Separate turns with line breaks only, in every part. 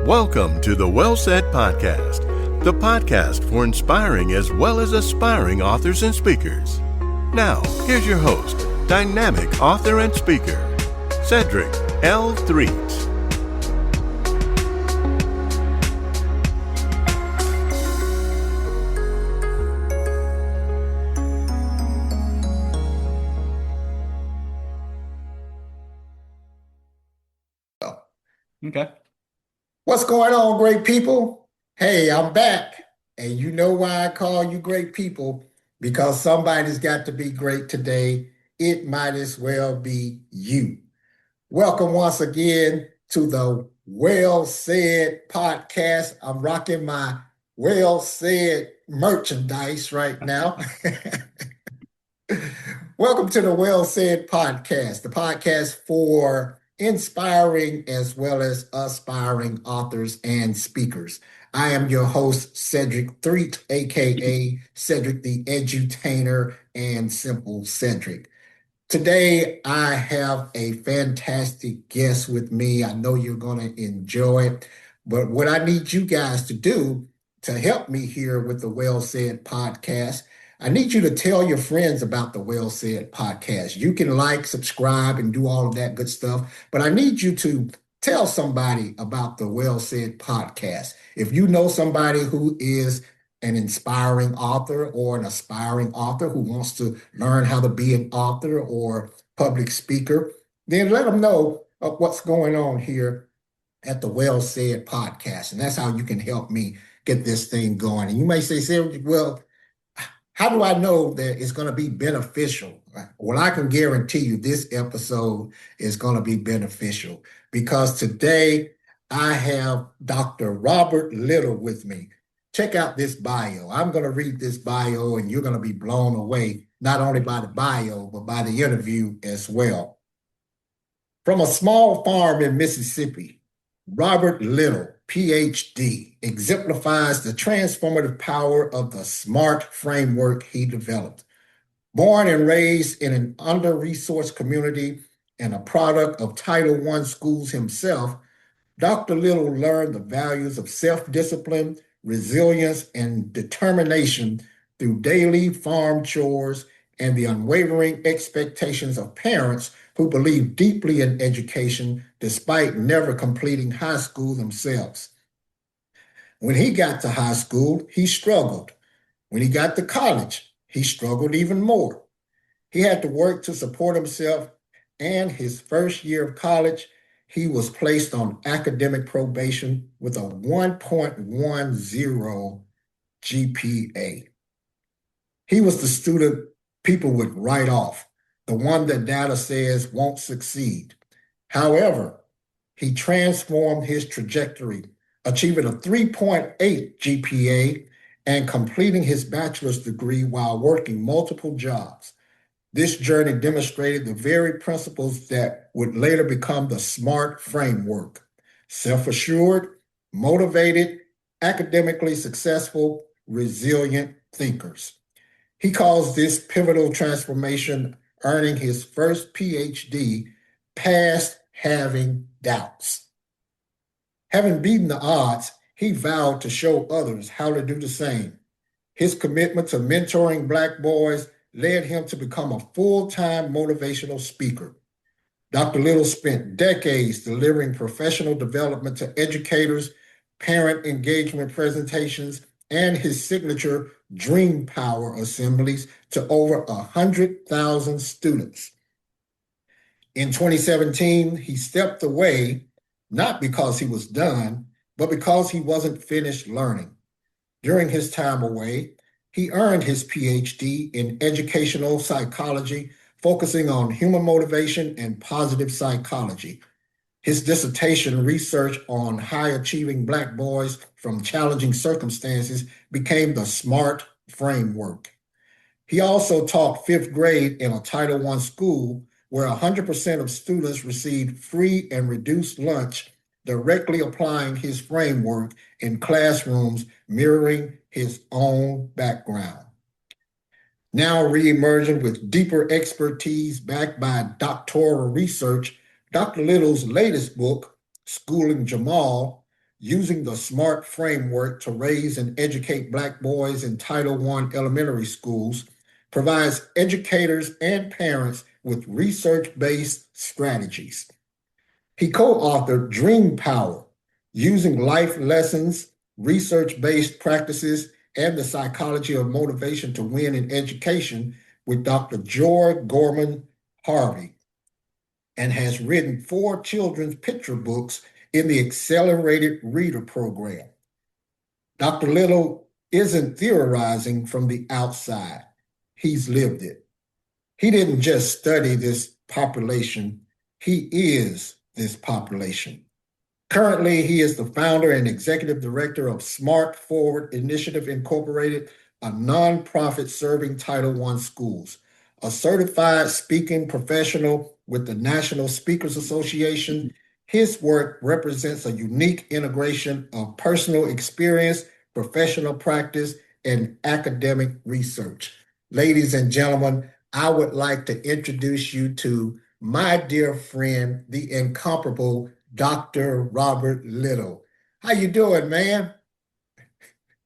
Welcome to the Well Said Podcast, the podcast for inspiring as well as aspiring authors and speakers. Now, here's your host, dynamic author and speaker, Cedric L. Threets.
Okay.
What's going on, great people? Hey, I'm back. And you know why I call you great people? Because somebody's got to be great today. It might as well be you. Welcome once again to the Well Said Podcast. I'm rocking my Well Said merchandise right now. Welcome to the Well Said Podcast, the podcast for inspiring as well as aspiring authors and speakers. I am your host, Cedric Threet, aka Cedric the Edutainer and Simple Cedric. Today, I have a fantastic guest with me. I know you're going to enjoy it. But what I need you guys to do to help me here with the Well Said Podcast, I need you to tell your friends about the Well Said Podcast. You can like, subscribe, and do all of that good stuff. But I need you to tell somebody about the Well Said Podcast. If you know somebody who is an inspiring author or an aspiring author who wants to learn how to be an author or public speaker, then let them know what's going on here at the Well Said Podcast. And that's how you can help me get this thing going. And you may say, Cedric, well, how do I know that it's going to be beneficial? Well, I can guarantee you this episode is going to be beneficial because today I have Dr. Robert Little with me. Check out this bio. I'm going to read this bio and you're going to be blown away, not only by the bio, but by the interview as well. From a small farm in Mississippi, Robert Little, Ph.D., exemplifies the transformative power of the SMART framework he developed. Born and raised in an under-resourced community and a product of Title I schools himself, Dr. Little learned the values of self-discipline, resilience, and determination through daily farm chores and the unwavering expectations of parents who believe deeply in education despite never completing high school themselves. When he got to high school, he struggled. When he got to college, he struggled even more. He had to work to support himself, and his first year of college, he was placed on academic probation with a 1.10 GPA. He was the student people would write off, the one that data says won't succeed. However, he transformed his trajectory, achieving a 3.8 GPA and completing his bachelor's degree while working multiple jobs. This journey demonstrated the very principles that would later become the SMART framework: self-assured, motivated, academically successful, resilient thinkers. He calls this pivotal transformation earning his first Ph.D. past having doubts. Having beaten the odds, he vowed to show others how to do the same. His commitment to mentoring Black boys led him to become a full-time motivational speaker. Dr. Little spent decades delivering professional development to educators, parent engagement presentations, and his signature Dream Power assemblies to over 100,000 students. In 2017, he stepped away, not because he was done, but because he wasn't finished learning. During his time away, he earned his Ph.D. in educational psychology, focusing on human motivation and positive psychology. His dissertation research on high-achieving Black boys from challenging circumstances became the SMART framework. He also taught fifth grade in a Title I school where 100% of students received free and reduced lunch, directly applying his framework in classrooms mirroring his own background. Now re-emerging with deeper expertise backed by doctoral research, Dr. Little's latest book, Schooling Jamal, using the SMART framework to raise and educate Black boys in Title I elementary schools, provides educators and parents with research-based strategies. He co-authored Dream Power, using life lessons, research-based practices, and the psychology of motivation to win in education with Dr. Joy Gorman Harvey, and has written 4 children's picture books in the Accelerated Reader Program. Dr. Little isn't theorizing from the outside. He's lived it. He didn't just study this population, he is this population. Currently, he is the founder and executive director of Smart Forward Initiative Incorporated, a nonprofit serving Title I schools, a certified speaking professional with the National Speakers Association. His work represents a unique integration of personal experience, professional practice, and academic research. Ladies and gentlemen, I would like to introduce you to my dear friend, the incomparable Dr. Robert Little. How you doing, man?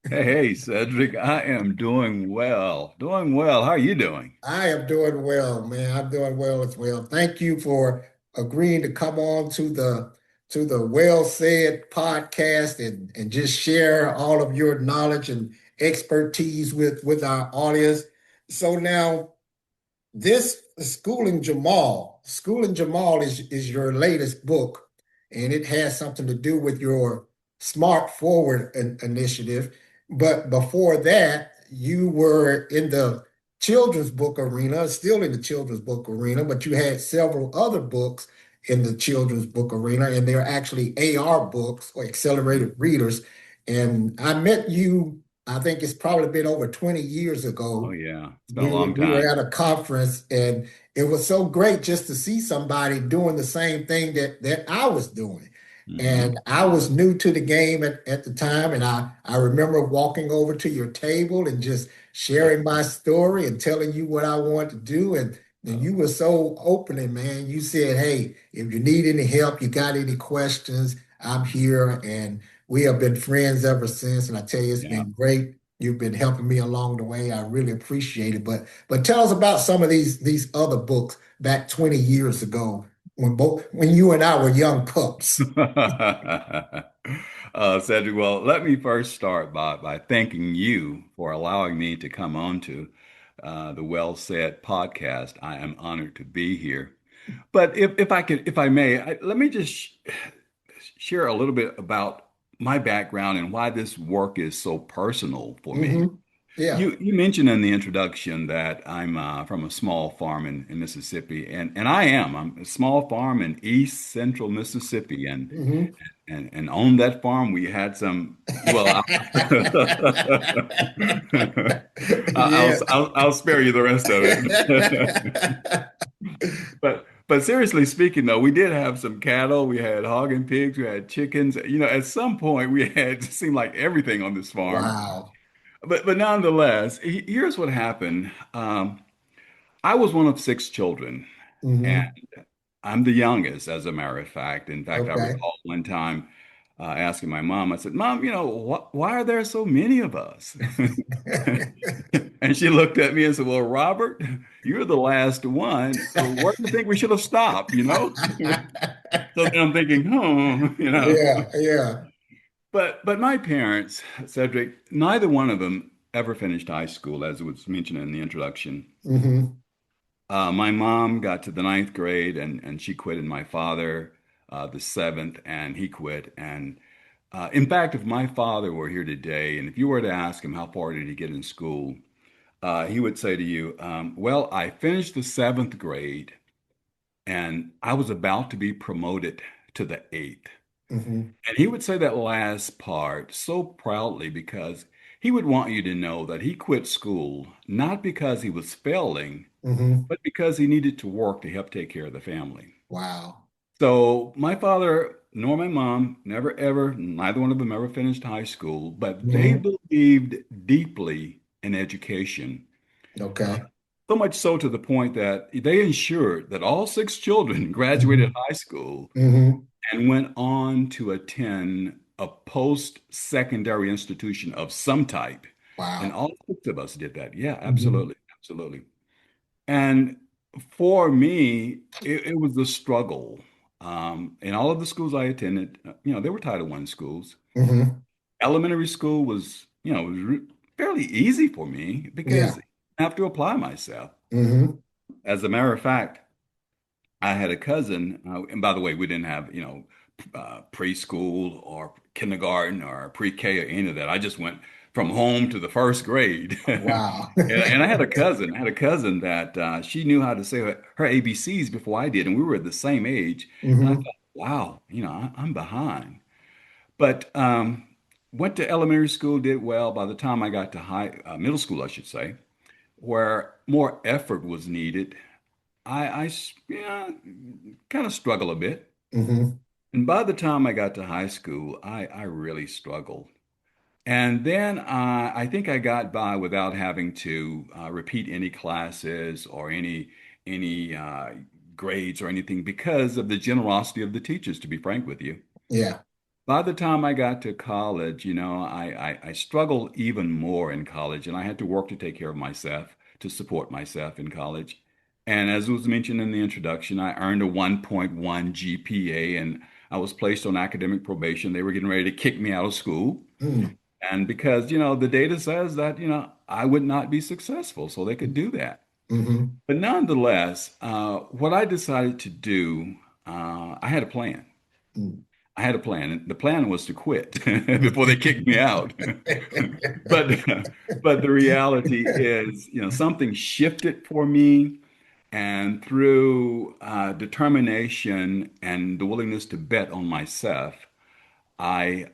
Hey, Cedric, I am doing well. Doing well. How are you doing?
I am doing well, man. I'm doing well as well. Thank you for agreeing to come on to the Well Said podcast and just share all of your knowledge and expertise with our audience. So now this Schooling Jamal is your latest book, and it has something to do with your Smart Forward initiative. But before that, you were in the children's book arena, still in the children's book arena, but you had several other books in the children's book arena, and they're actually AR books or accelerated readers. And I met you, I think it's probably been over 20 years
Oh,
ago.
yeah. It's been a
we,
long
we were
time.
at a conference, and it was so great just to see somebody doing the same thing that I was doing.
Hmm.
And I was new to the game at the time, and I remember walking over to your table and just sharing my story and telling you what I wanted to do. And
Oh,
you were so opening, man. You said, "Hey, if you need any help, you got any questions, I'm here." And we have been friends ever since. And I tell you, it's
yeah.
been great. You've been helping me along the way. I really appreciate it. But tell us about some of these other books back 20 years ago when you and I were young pups.
Cedric, well, let me first start by thanking you for allowing me to come on to the Well Said podcast. I am honored to be here. But if I may, let me just share a little bit about my background and why this work is so personal for me.
Hmm. Yeah.
You mentioned in the introduction that I'm from a small farm in Mississippi, and I am. I'm a small farm in East Central Mississippi,
Hmm.
and on that farm we had some. Well,
Yeah.
I'll spare you the rest of it. But seriously speaking, though, we did have some cattle. We had hog and pigs. We had chickens. You know, at some point we had it seemed like everything on this farm.
Wow.
But nonetheless, here's what happened. I was one of 6 children, and
Hmm.
I'm the youngest, as a matter of fact. In fact, I
Okay.
recall one time asking my mom, I said, "Mom, why are there so many of us?" And she looked at me and said, "Well, Robert, you're the last one. Where do you think we should have stopped, you know?" So then I'm thinking,
Yeah, yeah.
But my parents, Cedric, neither one of them ever finished high school, as was mentioned in the introduction.
Hmm.
My mom got to the ninth grade and she quit, and my father, the seventh, and he quit. And in fact, if my father were here today, and if you were to ask him how far did he get in school, he would say to you, well, I finished the seventh grade and I was about to be promoted to the eighth.
Hmm.
And he would say that last part so proudly because he would want you to know that he quit school not because he was failing,
Hmm.
but because he needed to work to help take care of the family.
Wow.
So my father nor my mom never ever, neither one of them ever finished high school, but they
Hmm.
believed deeply in education. Uh,
Okay.
so much so to the point that they ensured that all 6 children graduated
Hmm.
high school
Hmm.
and went on to attend a post-secondary institution of some type. And
Wow.
all six of us did that. Yeah,
Hmm.
absolutely. Absolutely. And for me, it was the struggle. In all of the schools I attended, they were Title I schools.
Hmm.
Elementary school was, fairly easy for me
Yeah.
because I have to apply myself.
Hmm.
As a matter of fact, I had a cousin, and by the way, we didn't have, preschool or kindergarten or pre-K or any of that. I just went from home to the first grade.
Wow.
And I had a cousin that she knew how to say her ABCs before I did, and we were the same age. And I
Hmm.
thought, wow, I'm behind. But went to elementary school, did well. By the time I got to middle school, I should say, where more effort was needed, yeah, kind of struggle a bit.
Hmm.
And by the time I got to high school, I really struggled. And then I think I got by without having to repeat any classes or any grades or anything because of the generosity of the teachers, to be frank with you.
Yeah.
By the time I got to college, I struggled even more in college, and I had to work to take care of myself, to support myself in college. And as was mentioned in the introduction, I earned a 1.1 GPA, and I was placed on academic probation. They were getting ready to kick me out of school.
Mm.
And because, the data says that, I would not be successful, so they could do that.
Hmm.
But nonetheless, what I decided to do, I had a plan.
Mm.
I had a plan, and the plan was to quit before they kicked me out. But but the reality is, something shifted for me, and through determination and the willingness to bet on myself, I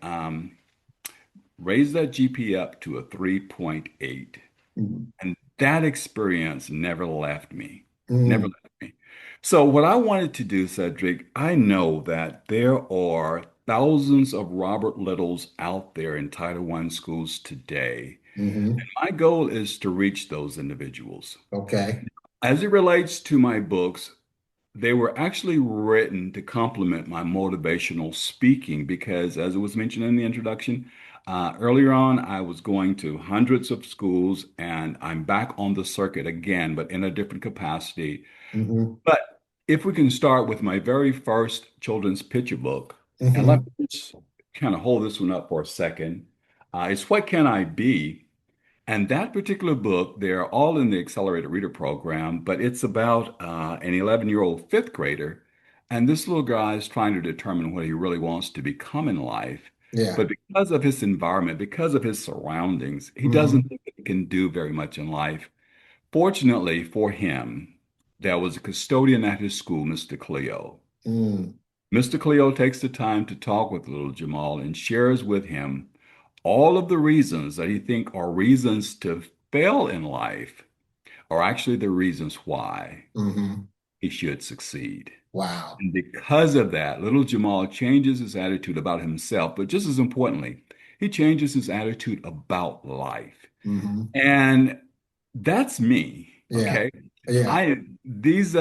raised that GP up to a 3.8.
Mm.
And that experience never left me. Never
Mm.
left me. So what I wanted to do, Cedric, I know that there are thousands of Robert Littles out there in Title I schools today.
Hmm.
My goal is to reach those individuals.
Okay.
As it relates to my books, they were actually written to complement my motivational speaking because, as it was mentioned in the introduction, earlier on, I was going to hundreds of schools and I'm back on the circuit again, but in a different capacity.
Hmm.
But if we can start with my very first children's picture book, and let
Hmm.
me just kind of hold this one up for a second. It's What Can I Be? And that particular book, they're all in the accelerated reader program, but it's about an 11-year-old fifth grader. And this little guy is trying to determine what he really wants to become in life.
Yeah.
But because of his environment, because of his surroundings, he doesn't
Hmm.
think that he can do very much in life. Fortunately for him, there was a custodian at his school, Mr. Cleo.
Mm.
Mr. Cleo takes the time to talk with little Jamal and shares with him all of the reasons that he think are reasons to fail in life are actually the reasons why
Hmm.
he should succeed.
Wow.
And because of that, little Jamal changes his attitude about himself, but just as importantly, he changes his attitude about life.
Hmm.
And that's me,
Yeah.
okay?
Yeah.
I these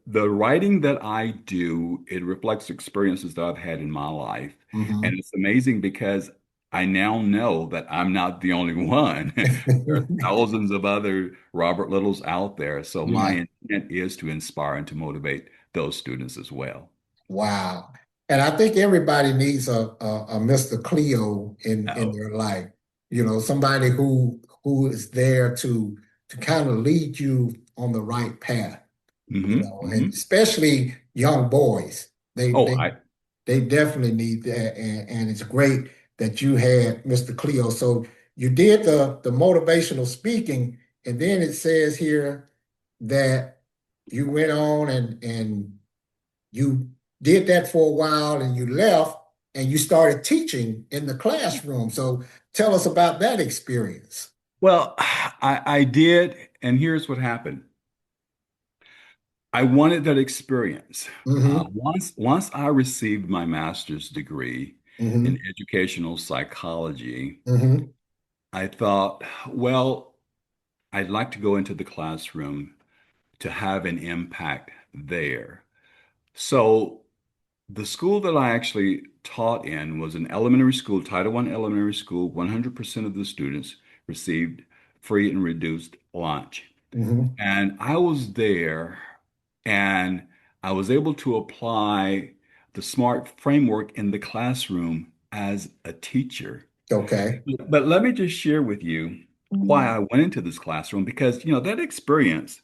the writing that I do, it reflects experiences that I've had in my life. And
Hmm.
it's amazing because I now know that I'm not the only one. There are thousands of other Robert Littles out there. So my
Yeah.
intent is to inspire and to motivate those students as well.
Wow. And I think everybody needs a Mr. Cleo in
Oh.
their life. Somebody who is there to kind of lead you on the right path. And
Hmm.
especially young boys. They
Oh,
they they definitely need that. And it's great that you had Mr. Cleo. So you did the motivational speaking, and then it says here that you went on and you did that for a while and you left and you started teaching in the classroom. So tell us about that experience.
well, I did, and here's what happened. I wanted that experience.
Hmm.
Once I received my master's degree in
Hmm.
educational psychology,
Hmm.
I thought, well, I'd like to go into the classroom to have an impact there. So the school that I actually taught in was an elementary school, Title I elementary school. 100% of the students received free and reduced lunch.
Hmm.
And I was there and I was able to apply the SMART framework in the classroom as a teacher.
Okay.
But let me just share with you why I went into this classroom because, that experience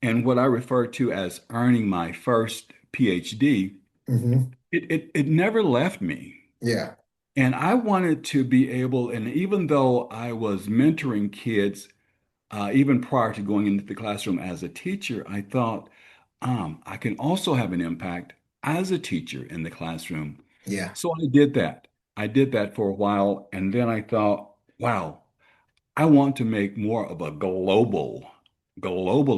and what I refer to as earning my first PhD,
Hmm.
it never left me.
Yeah.
And I wanted to be able, and even though I was mentoring kids, even prior to going into the classroom as a teacher, I thought, I can also have an impact as a teacher in the classroom.
Yeah.
So I did that. I did that for a while, and then I thought, wow, I want to make more of a global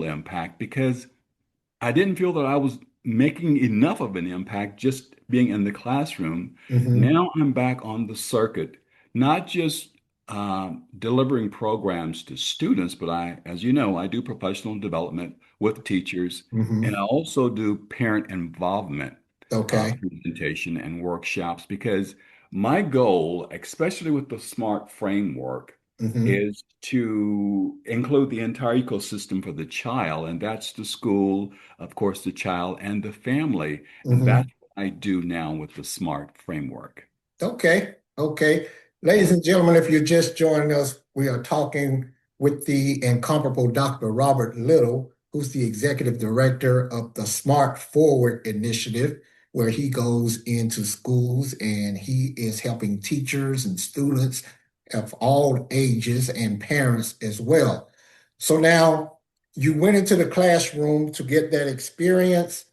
impact because I didn't feel that I was making enough of an impact just being in the classroom.
Hmm.
Now I'm back on the circuit, not just delivering programs to students, but as you know, I do professional development with teachers, and I
Hmm.
also do parent involvement
Okay.
presentation and workshops because my goal, especially with the SMART framework,
Hmm.
is to include the entire ecosystem for the child, and that's the school, of course, the child and the family. And that's
Hmm.
what I do now with the SMART framework.
Okay. Okay. Ladies
Yeah.
and gentlemen, if you're just joining us, we are talking with the incomparable Dr. Robert Little, who's the executive director of the Smart Forward Initiative, where he goes into schools and he is helping teachers and students of all ages and parents as well. So now you went into the classroom to get that experience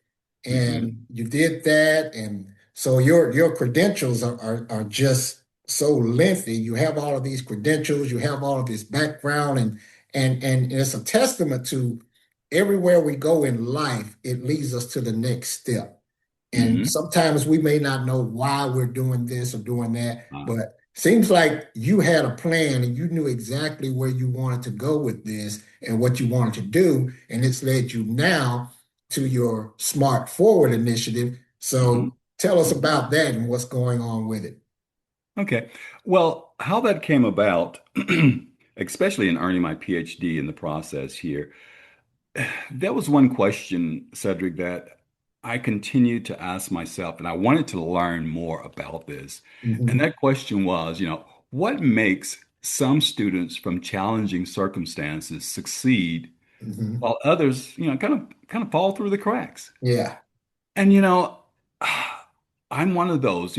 Hmm.
and you did that. And so your credentials are just so lengthy. You have all of these credentials, you have all of this background, and it's a testament to everywhere we go in life, it leads us to the next step. And
Hmm.
sometimes we may not know why we're doing this or doing that,
Uh,
but seems like you had a plan and you knew exactly where you wanted to go with this and what you wanted to do. And it's led you now to your Smart Forward initiative.
hmm
So tell us
hmm
about that and what's going on with it.
Okay. Well, how that came about, especially in earning my PhD in the process here, there was one question, Cedric, that I continued to ask myself, and I wanted to learn more about this. And
Hmm.
that question was, what makes some students from challenging circumstances succeed
Hmm.
while others, kind of fall through the cracks?
Yeah.
And I'm one of those,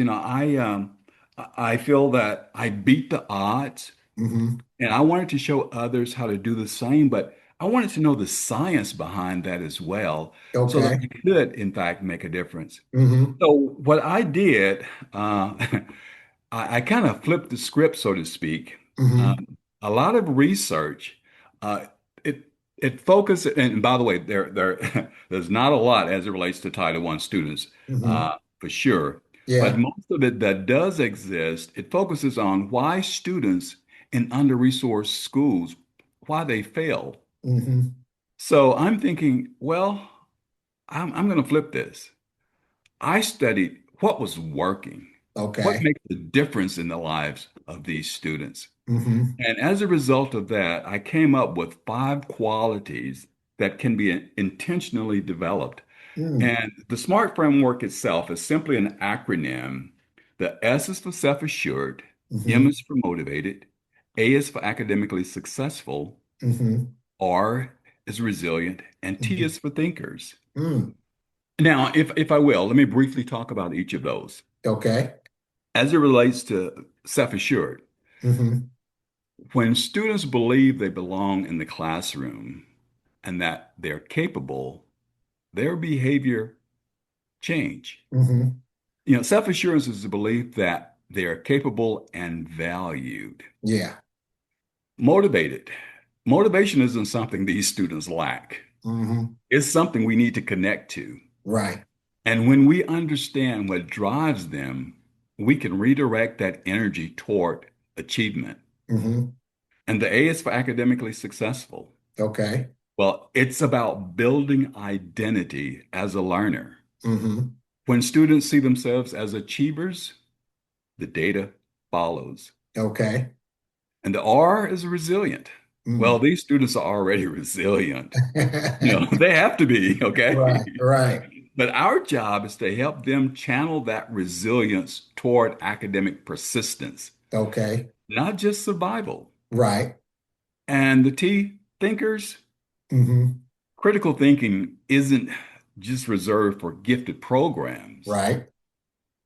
I feel that I beat the odds
Hmm.
and I wanted to show others how to do the same, but I wanted to know the science behind that as well, so that
Okay.
I could, in fact, make a difference.
Hmm.
So what I did, I kind of flipped the script, so to speak.
Hmm.
Um, a lot of research, uh, it it focused, and by the way, there's not a lot as it relates to Title I students,
Hmm.
for sure. But
Yeah.
most of it that does exist, it focuses on why students in under-resourced schools, why they fail.
Hmm.
So I'm thinking, well, I'm going to flip this. I studied what was working, what
Okay.
makes the difference in the lives of these students.
Hmm.
And as a result of that, I came up with 5 qualities that can be intentionally developed.
Mm.
And the SMART framework itself is simply an acronym. The S is for self-assured, M
Hmm.
is for motivated, A is for academically successful,
Hmm.
R is resilient, and T
Hmm.
is for thinkers.
Mm.
Now, if I will, let me briefly talk about each of those.
Okay.
As it relates to self-assured,
Hmm.
when students believe they belong in the classroom and that they're capable, their behavior change.
Hmm.
Self-assurance is the belief that they are capable and valued.
Yeah.
Motivated. Motivation isn't something these students lack.
Hmm.
It's something we need to connect to.
Right.
And when we understand what drives them, we can redirect that energy toward achievement.
Hmm.
And the A is for academically successful.
Okay.
Well, it's about building identity as a learner.
Hmm.
When students see themselves as achievers, the data follows.
Okay.
And the R is resilient. Well,
Mm.
these students are already resilient. They have to be, okay?
Right, right.
But our job is to help them channel that resilience toward academic persistence,
Okay.
not just survival.
Right.
And the T thinkers,
Hmm.
critical thinking isn't just reserved for gifted programs.
Right.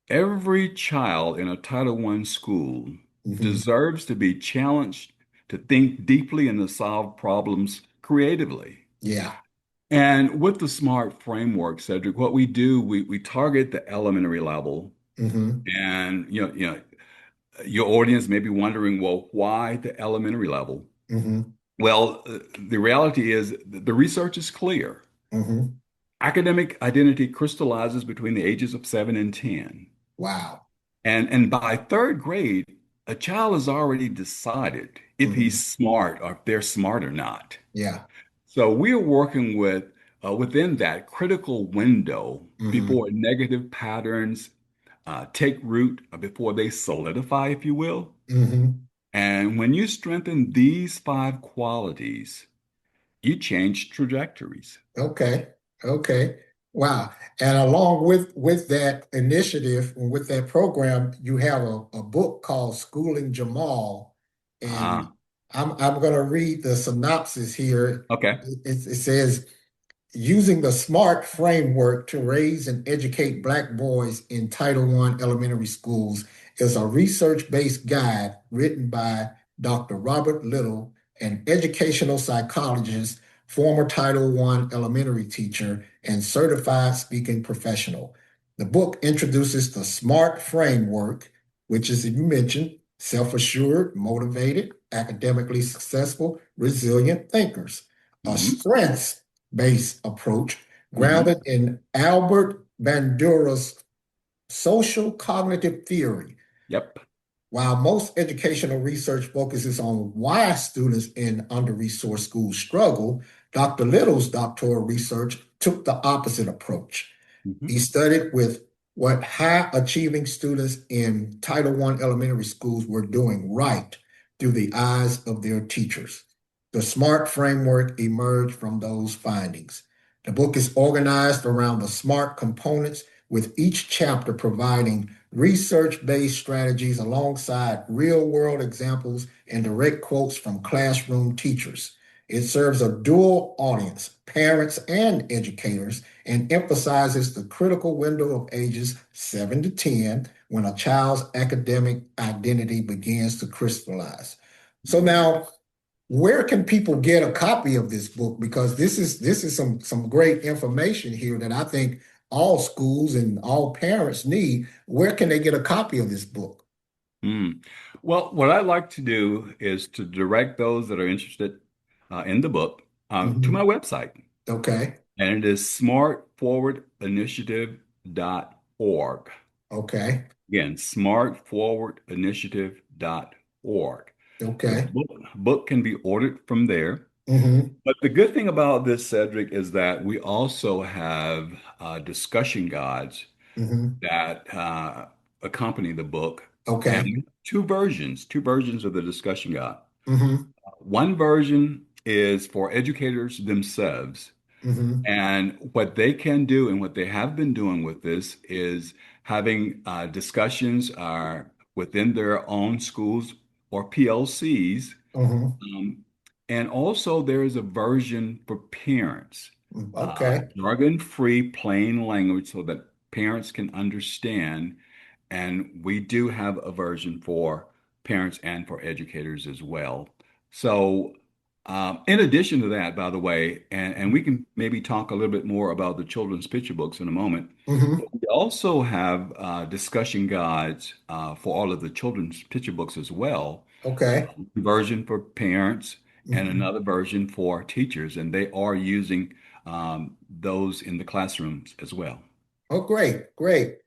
Every child in a Title I school
Hmm.
deserves to be challenged to think deeply and to solve problems creatively.
Yeah.
And with the SMART framework, Cedric, what we do, we target the elementary level.
Hmm.
And your audience may be wondering, well, why the elementary level?
Hmm.
Well, the reality is the research is clear.
Hmm.
Academic identity crystallizes between the ages of 7 and 10.
Wow.
And by third grade, a child has already decided if
Hmm.
he's smart or if they're smart or not.
Yeah.
So we're working within that critical window
Hmm.
before negative patterns take root, before they solidify, if you will.
Hmm.
And when you strengthen these five qualities, you change trajectories.
Okay. Okay. Wow. And along with that initiative and with that program, you have a book called Schooling Jamal. And
Ah,
I'm going to read the synopsis here.
okay.
It says, using the SMART framework to raise and educate Black boys in Title I elementary schools is a research-based guide written by Dr. Robert Little, an educational psychologist, former Title I elementary teacher, and certified speaking professional. The book introduces the SMART framework, which is, as you mentioned, self-assured, motivated, academically successful, resilient thinkers. A
Hmm.
strengths-based approach
Hmm.
grounded in Albert Bandura's social cognitive theory.
Yep.
While most educational research focuses on why students in under-resourced schools struggle, Dr. Little's doctoral research took the opposite approach.
Hmm.
He studied with what high-achieving students in Title I elementary schools were doing right through the eyes of their teachers. The SMART framework emerged from those findings. The book is organized around the SMART components, with each chapter providing research-based strategies alongside real-world examples and direct quotes from classroom teachers. It serves a dual audience, parents and educators, and emphasizes the critical window of ages 7 to 10 when a child's academic identity begins to crystallize. So now, where can people get a copy of this book? Because this is some great information here that I think all schools and all parents need. Where can they get a copy of this book?
Mm. Well, what I like to do is to direct those that are interested in the book to my
Mhm.
website,
Okay.
and it is smartforwardinitiative.org.
Okay.
Again, smartforwardinitiative.org. The
Okay.
book can be ordered from there.
Hmm.
But the good thing about this, Cedric, is that we also have discussion guides
Hmm.
that accompany the book,
Okay.
and two versions of the discussion guide.
Hmm.
One version is for educators themselves,
Hmm.
and what they can do and what they have been doing with this is having discussions within their own schools or PLCs.
Hmm.
Um, and also, there is a version for parents,
Okay.
jargon-free, plain language so that parents can understand. And we do have a version for parents and for educators as well. So, in addition to that, by the way, and we can maybe talk a little bit more about the children's picture books in a moment, but
Hmm.
we also have discussion guides for all of the children's picture books as well,
Okay.
version for parents and
Hmm.
another version for teachers, and they are using those in the classrooms as well.
Oh, great, great.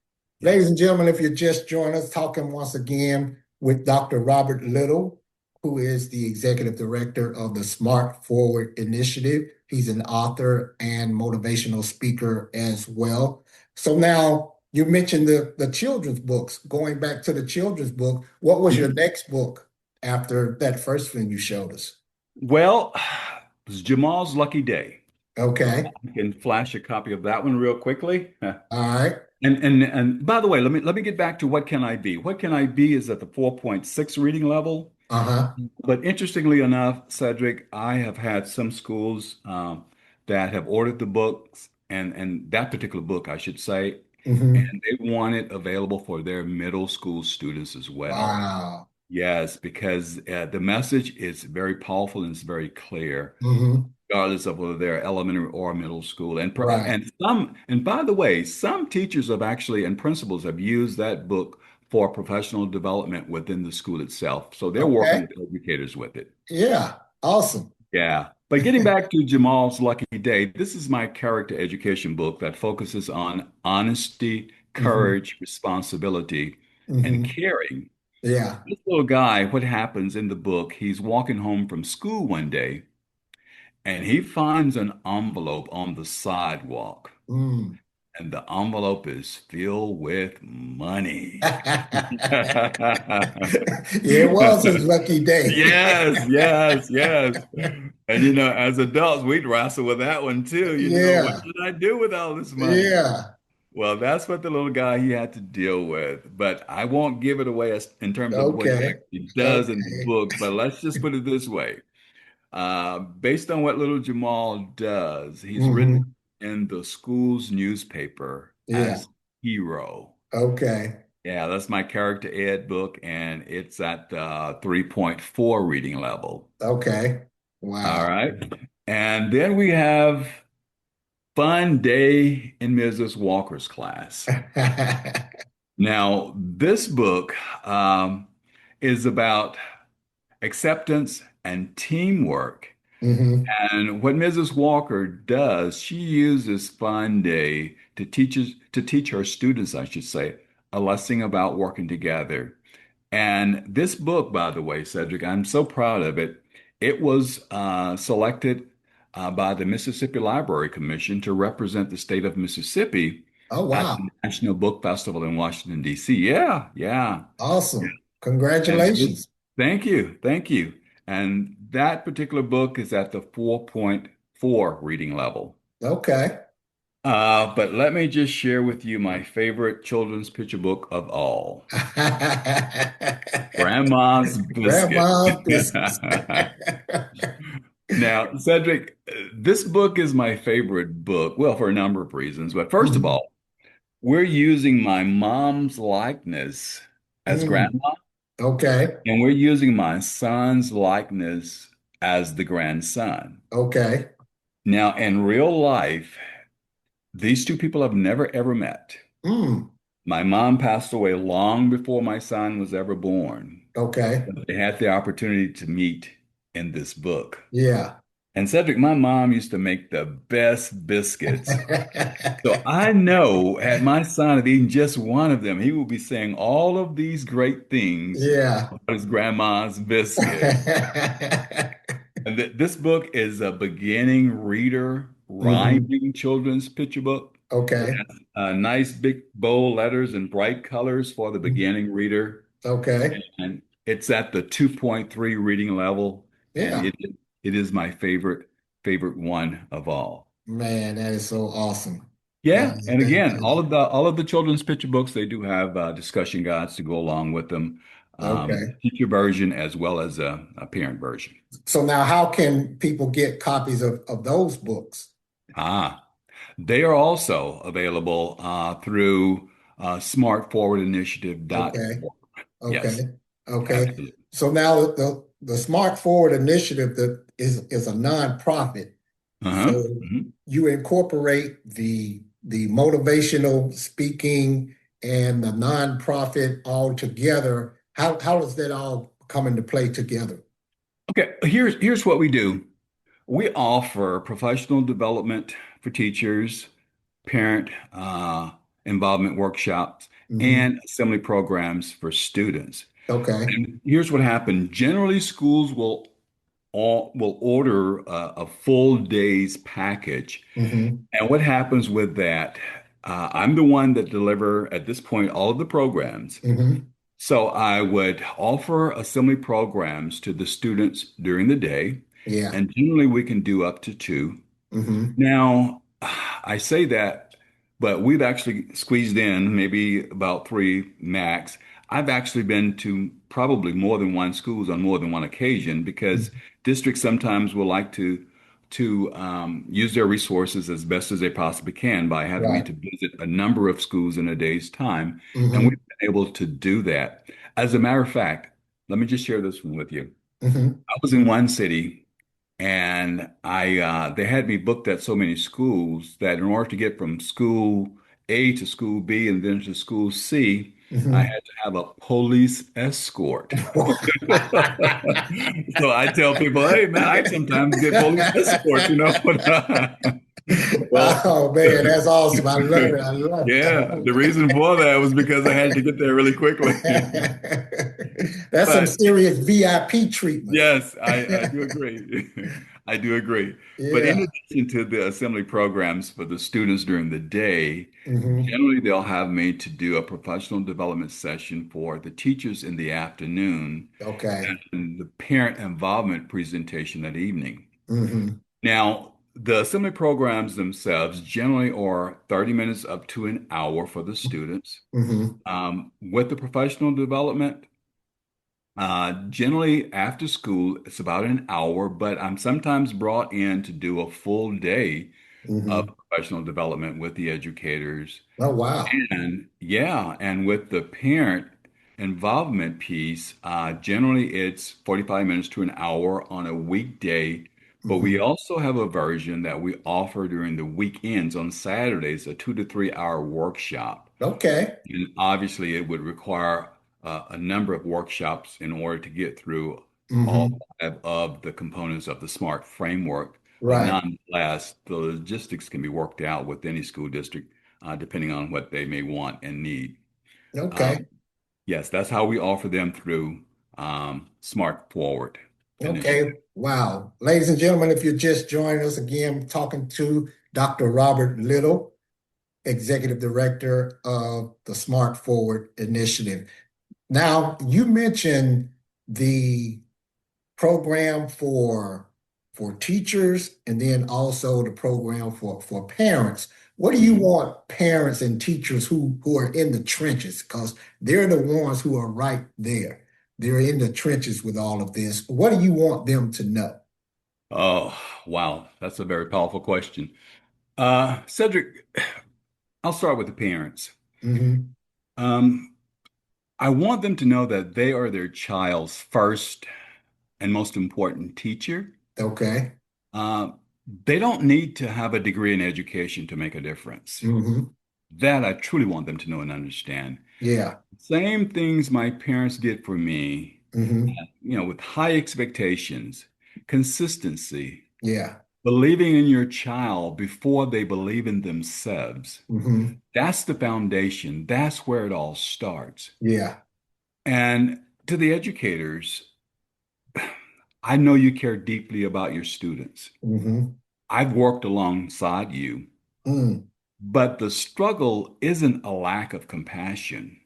Ladies
Yes.
and gentlemen, if you just joined us, talking once again with Dr. Robert Little, who is the executive director of the Smart Forward Initiative. He's an author and motivational speaker as well. So now You mentioned the children's books. Going back to the children's book, what was your next book after that first one you showed us?
Well, it was Jamal's Lucky Day.
Okay.
I can flash a copy of that one real quickly.
All right.
And by the way, let me get back to what can I be? What can I be is at the 4.6 reading level.
Uh-huh.
But interestingly enough, Cedric, I have had some schools that have ordered the books and that particular book, I should say,
Hmm.
and they want it available for their middle school students as well.
Wow.
Yes, because the message is very powerful and it's very clear,
Hmm.
regardless of whether they're elementary or middle school.
Right.
And by the way, some teachers have actually and principals have used that book for professional development within the school itself. So they're working
Okay.
with educators with it.
Yeah. Awesome.
Yeah. But getting back to Jamal's Lucky Day, this is my character education book that focuses on honesty,
Hmm.
courage, responsibility, and
Hmm.
caring.
Yeah.
This little guy, what happens in the book, he's walking home from school one day and he finds an envelope on the sidewalk.
Mm.
And the envelope is filled with money.
Yeah, it was his lucky day.
Yes, yes, yes. And as adults, we'd wrestle with that one too. What
Yeah.
should I do with all this money?
Yeah.
Well, that's what the little guy he had to deal with. But I won't give it away in terms of what he
Okay.
actually does in the
Okay.
book. But let's just put it this way. Based on what little Jamal does, he's written
Hmm.
in the school's newspaper
Yeah.
as hero.
Okay.
Yeah, that's my character ed book, and it's at the 3.4 reading level.
Okay.
All
Wow.
right. And then we have Fun Day in Mrs. Walker's Class. Now, this book is about acceptance and teamwork.
Hmm.
And what Mrs. Walker does, she uses Fun Day to teach her students, I should say, a lesson about working together. And this book, by the way, Cedric, I'm so proud of it. It was selected by the Mississippi Library Commission to represent the state of Mississippi
Oh,
at the
wow.
National Book Festival in Washington, D.C. Yeah, yeah.
Awesome.
And this,
Congratulations.
thank you, thank you. And that particular book is at the 4.4 reading level.
Okay.
But let me just share with you my favorite children's picture book of all. Grandma's Biscuit.
Grandma's biscuits.
Now, Cedric, this book is my favorite book. Well, for a number of reasons. But first of
Mhm.
all, we're using my mom's likeness as
Mm.
grandma,
Okay.
and we're using my son's likeness as the grandson.
Okay.
Now, in real life, these two people have never ever met.
Mm.
My mom passed away long before my son was ever born.
Okay.
They had the opportunity to meet in this book.
Yeah.
And Cedric, my mom used to make the best biscuits. So I know had my son had eaten just one of them, he would be saying all of these great things
Yeah.
about his grandma's biscuit. And this book is a beginning reader
Hmm.
rhyming children's picture book. It
Okay.
has nice big bold letters and bright colors for the beginning reader.
Okay.
And it's at the 2.3 reading level. And
Yeah.
it is my favorite one of all.
Man, that is so awesome.
Yeah, and
That
again,
is
all of the children's picture books, they do have discussion guides to go along with them,
okay.
teacher version as well as a parent version.
So now how can people get copies of those books?
Ah, they are also available through
Okay.
smartforwardinitiative.org.
Okay.
Yes,
Okay.
absolutely.
So now the Smart Forward Initiative that is a nonprofit.
Uh-huh.
So
Mhm.
you incorporate the motivational speaking and the nonprofit all together. How does that all come into play together?
Okay, here's what we do. We offer professional development for teachers, parent involvement workshops,
Hmm.
and assembly programs for students.
Okay.
And here's what happened. Generally, schools will order a full day's package.
Hmm.
And what happens with that? I'm the one that deliver at this point all of the programs.
Hmm.
So I would offer assembly programs to the students during the day,
Yeah.
and generally we can do up to two.
Hmm.
Now, I say that, but we've actually squeezed in maybe about three max. I've actually been to probably more than one schools on more than one occasion because districts sometimes will like to use their resources as best as they possibly can by having me
Right.
to visit a number of schools in a day's time, and we've
Hmm.
been able to do that. As a matter of fact, let me just share this one with you.
Hmm.
I was in one city and I they had me booked at so many schools that in order to get from school A to school B and then to school C, I
Hmm.
had to have a police escort. So I tell people, hey man, I sometimes get police escorts, you know. Well,
Oh man, that's awesome. I love it. I love it. I
yeah,
love
the reason for that was because I had to get there really quickly.
it. That's some
But
serious VIP treatment.
yes, I do agree. I do agree. But in
Yeah.
addition to the assembly programs for the students during the day,
Hmm.
generally they'll have me to do a professional development session for the teachers in the afternoon
Okay.
and the parent involvement presentation that evening.
Hmm.
Now, the assembly programs themselves generally are 30 minutes up to an hour for the students.
Hmm.
With the professional development, generally after school, it's about an hour, but I'm sometimes brought in to do a full day of
Hmm.
professional development with the educators.
Oh wow.
And yeah, and with the parent involvement piece, generally it's 45 minutes to an hour on a weekday, but we
Hmm.
also have a version that we offer during the weekends on Saturdays, a 2 to 3 hour workshop.
Okay.
And obviously, it would require a number of workshops in order to get through all
Hmm.
five of the components of the SMART framework. But
Right.
nonetheless, the logistics can be worked out with any school district, depending on what they may want and need.
Okay.
Um, yes, that's how we offer them through SMART Forward initiative.
Okay. Wow. Ladies and gentlemen, if you're just joining us again, talking to Dr. Robert Little, Executive Director of the Smart Forward Initiative. Now, you mentioned the program for teachers and then also the program for parents. What do you
Mhm.
want parents and teachers who are in the trenches? Because they're the ones who are right there. They're in the trenches with all of this. What do you want them to know?
Oh, wow. That's a very powerful question. Cedric, I'll start with the parents.
Hmm.
Um, I want them to know that they are their child's first and most important teacher.
Okay.
Uh, they don't need to have a degree in education to make a difference.
Hmm.
That I truly want them to know and understand.
Yeah.
Same things my parents did for me,
Hmm.
with high expectations, consistency,
Yeah.
believing in your child before they believe in themselves.
Hmm.
That's the foundation. That's where it all starts.
Yeah.
And to the educators, I know you care deeply about your students.
Hmm.
I've worked alongside you,
Mm.
but the struggle isn't a lack of compassion.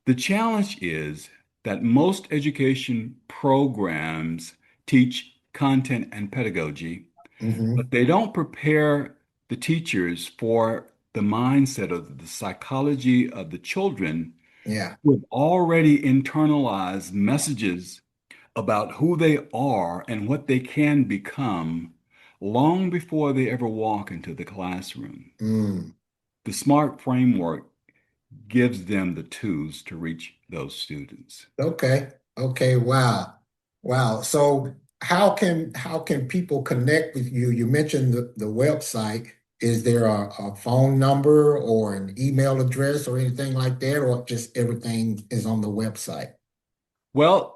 The challenge is that most education programs teach content and pedagogy, but
Hmm.
they don't prepare the teachers for the mindset of the psychology of the children
Yeah.
who have already internalized messages about who they are and what they can become long before they ever walk into the classroom.
Mm.
The SMART framework gives them the tools to reach those students.
Okay. Okay. Wow. Wow. So how can people connect with you? You mentioned the website. Is there a phone number or an email address or anything like that, or just everything is on the website?
Well,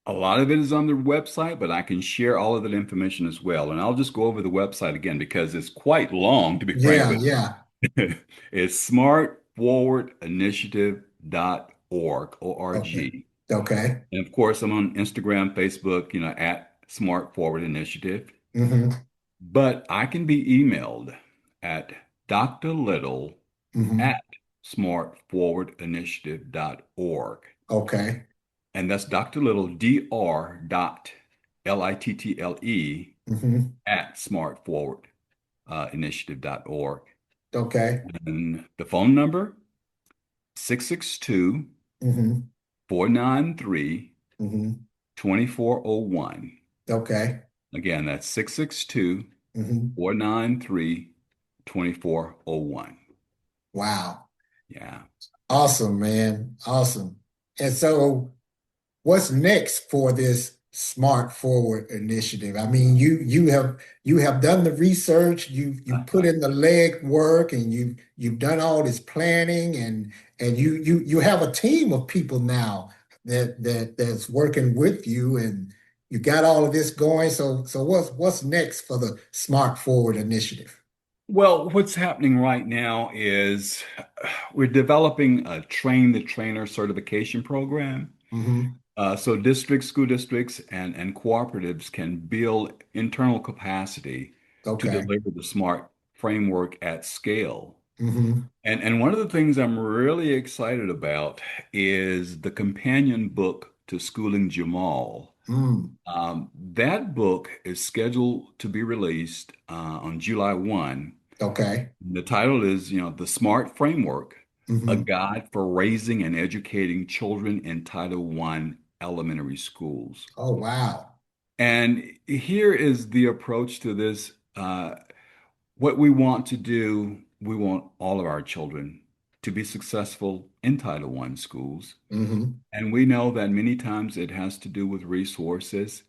a lot of it is on the website, but I can share all of that information as well. And I'll just go over the website again because it's quite long, to be frank
Yeah,
with
yeah.
you. It's smartforwardinitiative.org,
Okay.
O-R-G.
Okay.
And of course, I'm on Instagram, Facebook, at Smart Forward Initiative.
Hmm.
But I can be emailed at drlittle
Mm-hmm.
at smartforwardinitiative.org.
Okay.
And that's Dr. Little, Dr. dot Little
Mm-hmm.
at smartforwardinitiative.org.
Okay.
And the phone number, 662
Mm-hmm.
493
Mm-hmm.
2401.
Okay.
Again, that's 662
Mm-hmm.
493 2401.
Wow.
Yeah.
Awesome, man. Awesome. And so what's next for this Smart Forward initiative? I mean, you have done the research, you put in the leg work, and you've done all this planning, and you have a team of people now that's working with you, and you got all of this going. So what's next for the Smart Forward initiative?
Well, what's happening right now is we're developing a train the trainer certification program.
Hmm.
So districts, school districts, and cooperatives can build internal capacity to
Okay.
deliver the SMART framework at scale.
Hmm.
And one of the things I'm really excited about is the companion book to Schooling Jamal.
Mm.
That book is scheduled to be released on July 1.
Okay.
The title is, The Smart Framework, a
Hmm.
guide for raising and educating children in Title I elementary schools.
Oh, wow.
And here is the approach to this. What we want to do, we want all of our children to be successful in Title I schools.
Hmm.
And we know that many times it has to do with resources.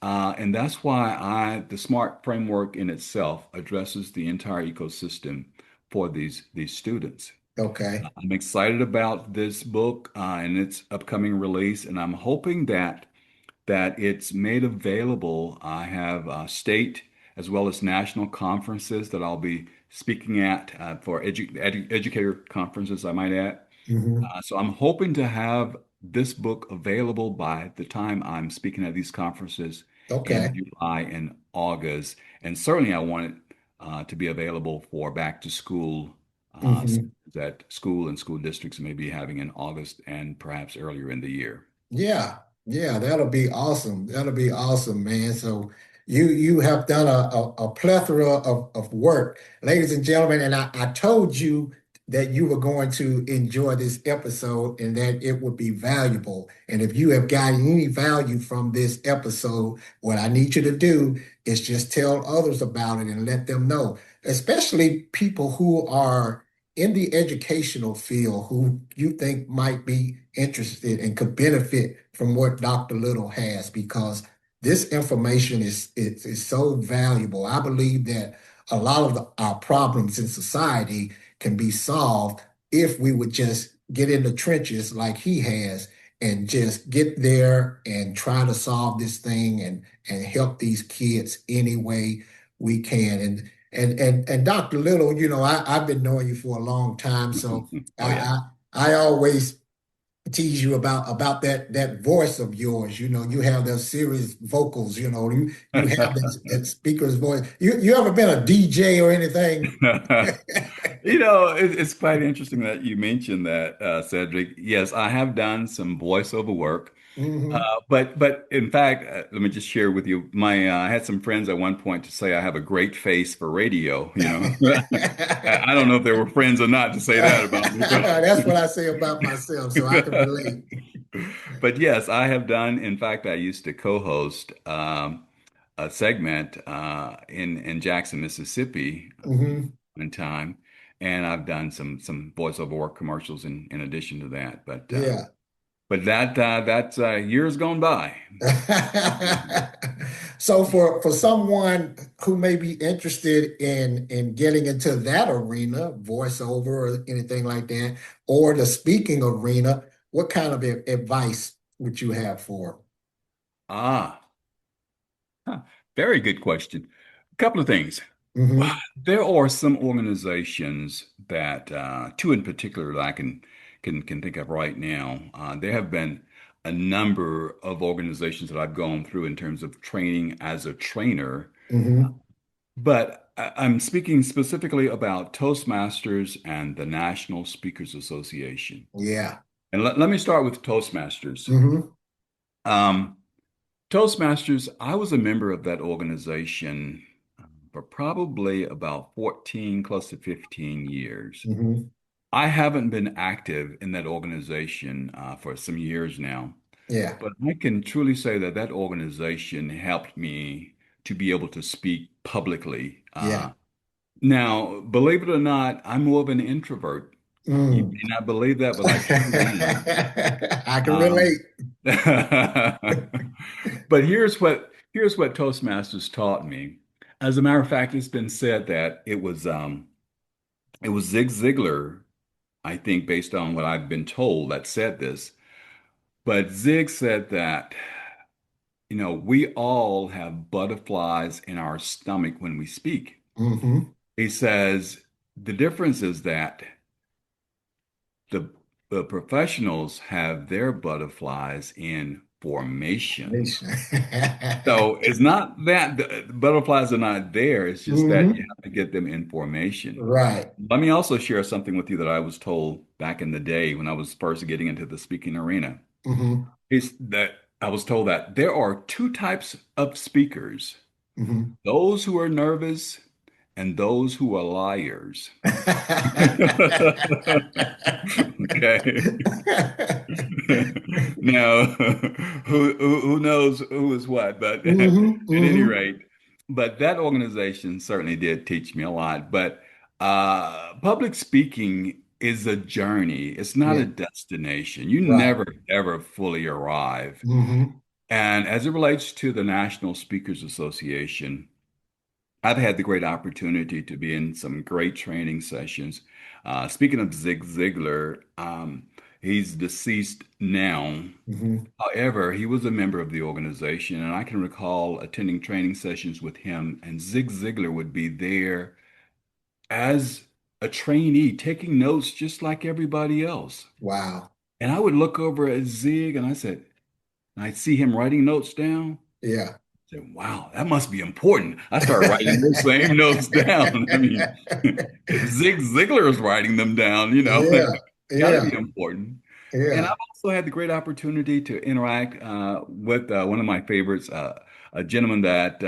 And that's why the SMART framework in itself addresses the entire ecosystem for these students.
Okay.
I'm excited about this book and its upcoming release, and I'm hoping that it's made available. I have state as well as national conferences that I'll be speaking at for educator conferences, I might add.
Hmm.
So I'm hoping to have this book available by the time I'm speaking at these conferences in
Okay.
July and August. And certainly I want it to be available for back to school
Hmm.
that school and school districts may be having in August and perhaps earlier in the year.
Yeah, yeah, that'll be awesome. That'll be awesome, man. So you have done a plethora of work, ladies and gentlemen, and I told you that you were going to enjoy this episode and that it would be valuable. And if you have gotten any value from this episode, what I need you to do is just tell others about it and let them know, especially people who are in the educational field who you think might be interested and could benefit from what Dr. Little has, because this information is so valuable. I believe that a lot of our problems in society can be solved if we would just get in the trenches like he has and just get there and try to solve this thing and help these kids any way we can. And Dr. Little, I've been knowing you for a long time, so
Oh yeah.
I always tease you about that voice of yours. You have those serious vocals. You have that speaker's voice. You ever been a DJ or anything?
It's quite interesting that you mentioned that, Cedric. Yes, I have done some voiceover work.
Hmm.
But in fact, let me just share with you. I had some friends at one point to say I have a great face for radio. I don't know if they were friends or not to say that about me,
That's what I say about myself, so I can relate.
but yes, I have done. In fact, I used to co-host a segment in Jackson, Mississippi,
Hmm.
one time, and I've done some voiceover work commercials in addition to that.
Yeah.
But that's years gone by.
So for someone who may be interested in getting into that arena, voiceover or anything like that, or the speaking arena, what kind of advice would you have for
Ah, huh, very good question. A couple of things.
them? Hmm.
There are some organizations that, two in particular, that I can think of right now. There have been a number of organizations that I've gone through in terms of training as a trainer.
Hmm.
But I'm speaking specifically about Toastmasters and the National Speakers Association.
Yeah.
And let me start with Toastmasters.
Mm-hmm.
Um, Toastmasters, I was a member of that organization for probably about 14, close to 15 years.
Mm-hmm.
I haven't been active in that organization for some years now,
Yeah.
but I can truly say that that organization helped me to be able to speak publicly.
Yeah.
Now, believe it or not, I'm more of an introvert. You
Mm.
may not believe that, but I truly
I can
am.
relate.
But here's what Toastmasters taught me. As a matter of fact, it's been said that it was Zig Ziglar, I think, based on what I've been told, that said this. But Zig said that, we all have butterflies in our stomach when we speak.
Mm-hmm.
He says the difference is that the the professionals have their butterflies in formation. So it's not that the butterflies are not there. It's just that you
Mm-hmm.
have to get them in formation.
Right.
Let me also share something with you that I was told back in the day when I was first getting into the speaking arena.
Mm-hmm.
Is that I was told that there are two types of speakers,
Mm-hmm.
those who are nervous and those who are liars. Okay. Now, who knows who is what, but at
Mm-hmm.
any
Mm-hmm.
rate, but that organization certainly did teach me a lot. But public speaking is a journey. It's not a
Yeah.
destination. You
Right.
never ever fully arrive.
Mm-hmm.
And as it relates to the National Speakers Association, I've had the great opportunity to be in some great training sessions. Speaking of Zig Ziglar, he's deceased now.
Mm-hmm.
However, he was a member of the organization, and I can recall attending training sessions with him, and Zig Ziglar would be there as a trainee, taking notes just like everybody else.
Wow.
And I would look over at Zig, and I'd see him writing notes down.
Yeah.
Said, wow, that must be important. I started writing those same notes down. I mean, if Zig Ziglar is writing them down,
Yeah.
got to
Yeah.
be important. And
Yeah.
I've also had the great opportunity to interact with one of my favorites, a gentleman that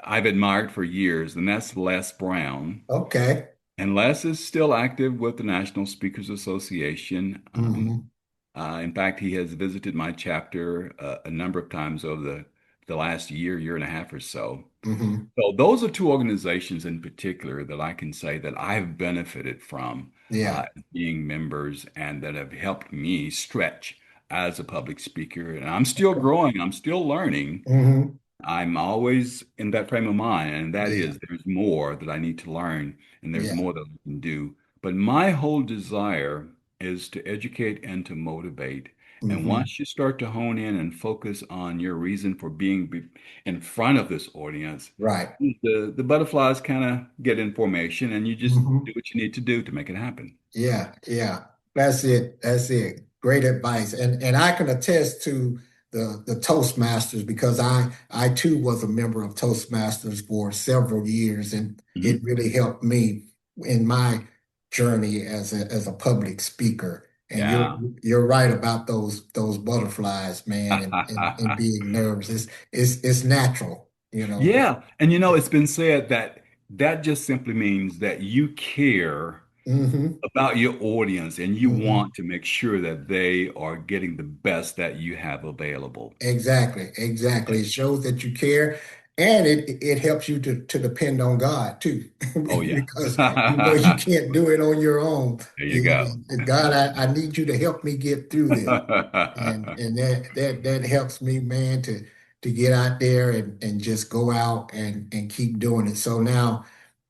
I've admired for years, and that's Les Brown.
Okay.
And Les is still active with the National Speakers Association.
Mm-hmm.
In fact, he has visited my chapter a number of times over the last year and a half or so.
Mm-hmm.
So those are two organizations in particular that I can say that I've benefited from
Yeah.
being members and that have helped me stretch as a public speaker. And I'm still growing, I'm still learning.
Mm-hmm.
I'm always in that frame of mind, and that
Yeah.
is there's more that I need to learn and there's
Yeah.
more that I can do. But my whole desire is to educate and to motivate. And
Mm-hmm.
once you start to hone in and focus on your reason for being in front of this audience,
Right.
the butterflies kind of get in formation and you just do
Mm-hmm.
what you need to do to make it happen.
Yeah, yeah. That's it. That's it. Great advice. And I can attest to the Toastmasters because I too was a member of Toastmasters for several years, and it
Mhm.
really helped me in my journey as a public speaker. And
Yeah.
you're right about those butterflies, man, and being nervous. It's natural, you know.
Yeah. And it's been said that that just simply means that you care
Hmm.
about your audience and you
Hmm.
want to make sure that they are getting the best that you have available.
Exactly, exactly. It shows that you care, and it helps you to depend on God too,
Oh, yeah.
because you can't do it on your own.
There you go.
God, I need you to help me get through this, and that helps me, man, to get out there and just go out and keep doing it. So now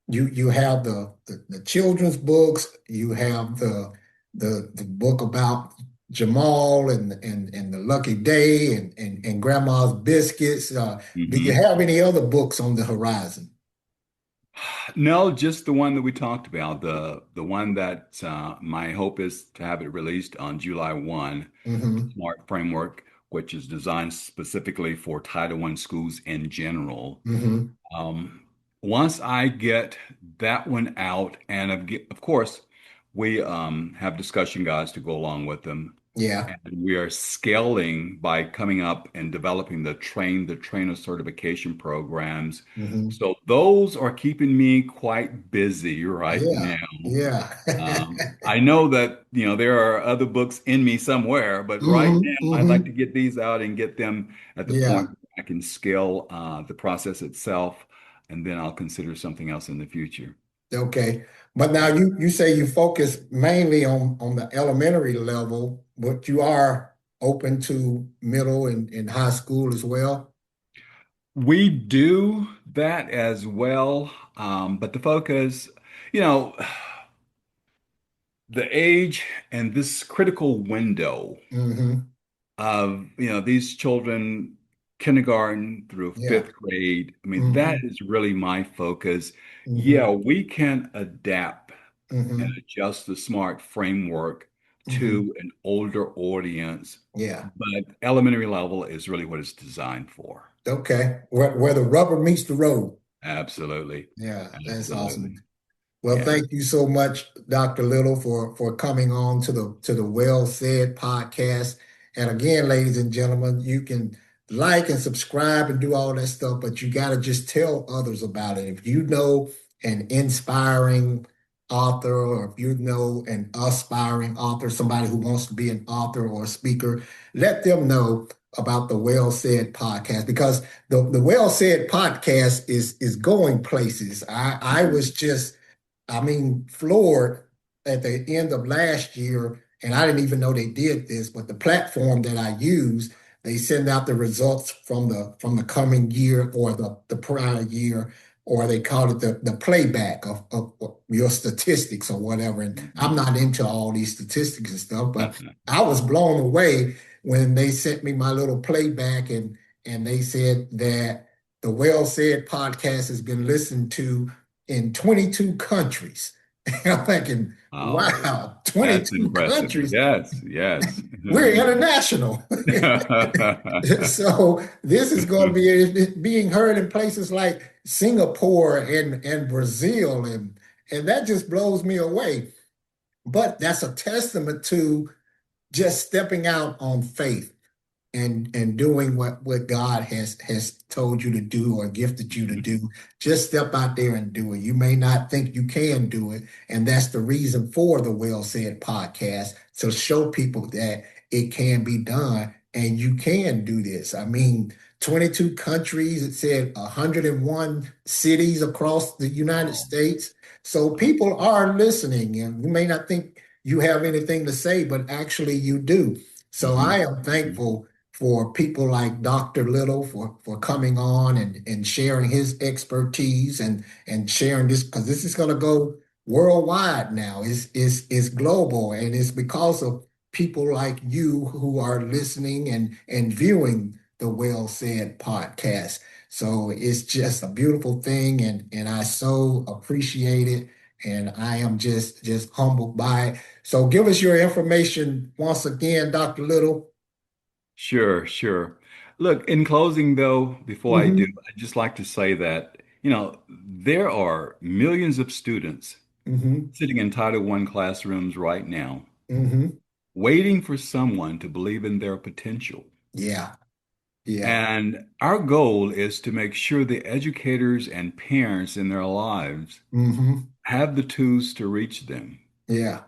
you have the children's books, you have the book about Jamal and the Lucky Day and Grandma's Biscuits. Do you
Mhm.
have any other books on the horizon?
No, just the one that we talked about, the one that my hope is to have it released on July 1, the
Hmm.
SMART framework, which is designed specifically for Title I schools in general.
Hmm.
Um, once I get that one out, and of course, we have discussion guides to go along with them.
Yeah.
And we are scaling by coming up and developing the trainer certification programs.
Hmm.
So those are keeping me quite busy right
Yeah.
now.
Yeah.
I know that, there are other books in me somewhere, but right
Hmm.
now I'd like to
Hmm.
get these out and get them at the point
Yeah.
where I can scale the process itself, and then I'll consider something else in the future.
Okay. But now
Yeah.
you say you focus mainly on the elementary level, but you are open to middle and high school as well.
We do that as well, but the focus, you know, the age and this critical window
Hmm.
of, these children, kindergarten through
Yeah.
fifth grade. I mean, that
Hmm.
is really my focus. Yeah,
Hmm.
we can adapt and
Hmm.
adjust the SMART framework
Hmm.
to an older audience,
Yeah.
but elementary level is really what it's designed for.
Okay. Where the rubber meets the road.
Absolutely.
Yeah, that's
Absolutely.
awesome. Well,
Yeah.
thank you so much, Dr. Little, for coming on to the Well Said podcast. And again, ladies and gentlemen, you can like and subscribe and do all that stuff, but you got to just tell others about it. If you know an inspiring author, or if you know an aspiring author, somebody who wants to be an author or a speaker, let them know about the Well Said podcast, because the Well Said podcast is going places. I was just, I mean, floored at the end of last year, and I didn't even know they did this, but the platform that I use, they send out the results from the coming year or the prior year, or they call it the playback of your statistics or whatever. And I'm
Mhm.
not into all these statistics and stuff, but I was blown away when they sent me my little playback, and they said that the Well Said podcast has been listened to in 22 countries. I'm thinking,
Wow.
wow,
That's
22
impressive.
countries.
Yes, yes.
We're international. So this is going to be being heard in places like Singapore and Brazil, and that just blows me away. But that's a testament to just stepping out on faith and doing what God has told you to do or gifted you to do. Just step out there and do it. You may not think you can do it, and that's the reason for the Well Said podcast, to show people that it can be done and you can do this. I mean, 22 countries, it said 101 cities across the United
Wow.
States. So
Wow.
people are listening, and you may not think you have anything to say, but actually you do. So I
Mhm.
am
Mhm.
thankful for people like Dr. Little for coming on and sharing his expertise and sharing this, because this is going to go worldwide now. It's global, and it's because of people like you who are listening and viewing the Well Said podcast. So it's just a beautiful thing, and I so appreciate it, and I am just humbled by it. So give us your information once again, Dr. Little.
Sure, sure. Look, in closing, though, before I do,
Hmm.
I'd just like to say that, there are millions of students
Hmm.
sitting in Title I classrooms right now,
Hmm.
waiting for someone to believe in their potential.
Yeah, yeah.
And our goal is to make sure the educators and parents in their lives
Hmm.
have the tools to reach them.
Yeah.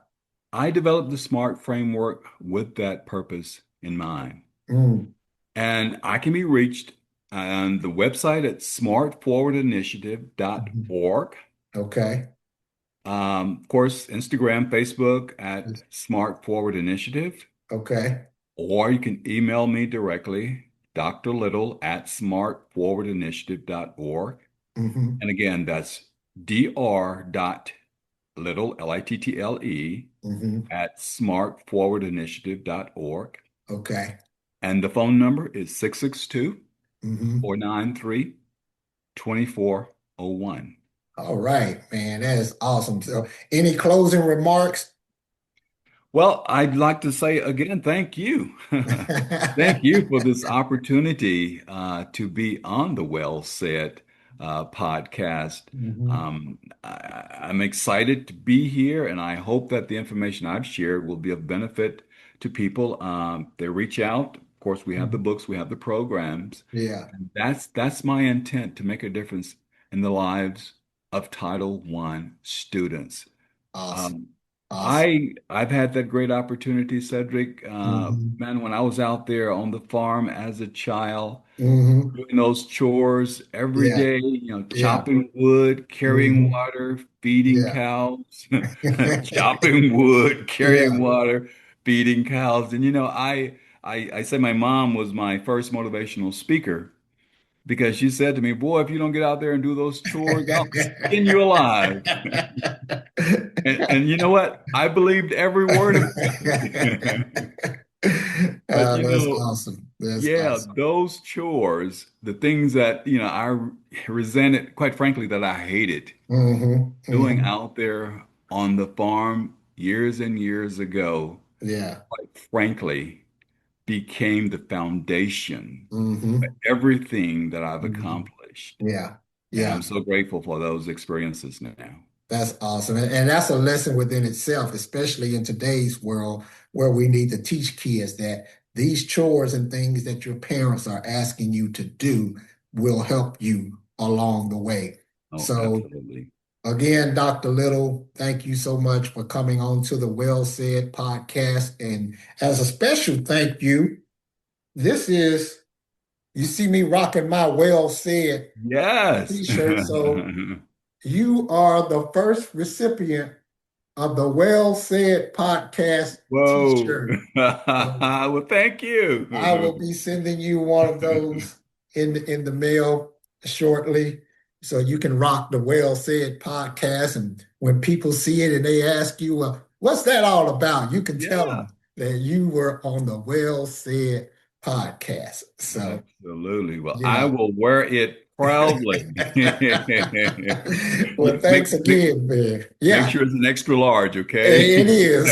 I developed the SMART framework with that purpose in mind.
Mm.
And I can be reached on the website at
Mhm.
smartforwardinitiative.org.
Okay.
Of course, Instagram, Facebook at Smart Forward Initiative,
Okay.
or you can email me directly, Dr. Little at smartforwardinitiative.org.
Hmm.
And again, that's dr.little, Little,
Hmm.
at smartforwardinitiative.org.
Okay.
And the phone number is 662
Hmm.
493 2401.
All right, man. That is awesome. So, any closing remarks?
Well, I'd like to say again, thank you. Thank you for this opportunity to be on the Well Said podcast.
Mhm.
I'm excited to be here, and I hope that the information I've shared will be of benefit to people. They reach out. Of course, we have the
Mhm.
books, we have the programs.
Yeah.
And that's my intent, to make a difference in the lives of Title I students.
Awesome.
Um,
Awesome.
I've had that great opportunity, Cedric.
Hmm.
Man, when I was out there on the farm as a child,
Hmm.
doing those chores every
Yeah.
day,
Yeah.
chopping wood, carrying
Hmm.
water, feeding
Yeah.
cows, chopping wood, carrying
Yeah.
water, feeding cows. And I say my mom was my first motivational speaker because she said to me, "Boy, if you don't get out there and do those chores, I'll skin you alive." And you know what? I believed every word of it. But
That's awesome. That's
yeah,
awesome.
those chores, the things that, I resented, quite frankly, that I hated
Hmm.
doing
Hmm.
out there on the farm years and years ago,
Yeah.
quite frankly, became the foundation for
Hmm.
everything that I've
Hmm.
accomplished.
Yeah.
And
Yeah.
I'm so grateful for those experiences now.
That's awesome. And that's a lesson within itself, especially in today's world where we need to teach kids that these chores and things that your parents are asking you to do will help you along the way.
Oh,
So,
absolutely.
again, Dr. Little, thank you so much for coming on to the Well Said podcast. And as a special thank you, this is, you see me rocking my Well Said
Yes.
t-shirt. So, you are the first recipient of the Well Said podcast
Whoa.
t-shirt. So
Well, thank
I
you.
will be sending you one of those in the mail shortly. So you can rock the Well Said podcast. And when people see it and they ask you, what's that all about? You can tell
Yeah,
them that you were on the Well Said podcast. So,
absolutely. Well, I
yeah.
will wear it proudly.
Well, thanks
Make, make,
again, man.
make
Yeah.
sure it's an extra large,
It
okay?
is.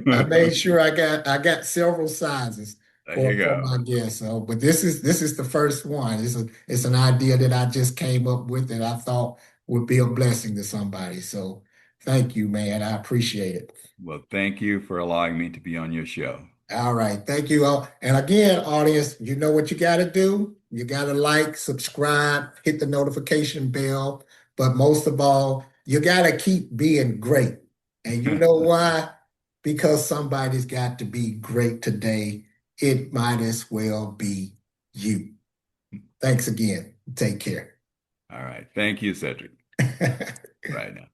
I made sure I got several sizes
There
for
you
for my
go.
guests. So, but this is the first one. It's an idea that I just came up with that I thought would be a blessing to somebody. So, thank you, man. I appreciate it.
Well, thank you for allowing me to be on your show.
All right. Thank you all. And again, audience, you know what you got to do? You got to like, subscribe, hit the notification bell. But most of all, you got to keep being great. And you know why? Because somebody's got to be great today. It might as well be you. Thanks again. Take care.
All right. Thank you, Cedric. Right now.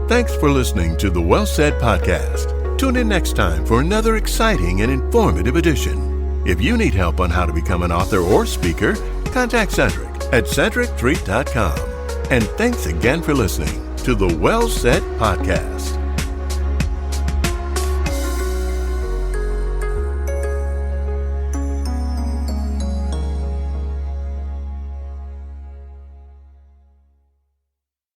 Thanks for listening to the Well Said podcast. Tune in next time for another exciting and informative edition. If you need help on how to become an author or speaker, contact Cedric at cedric3.com. And thanks again for listening to the Well Said podcast.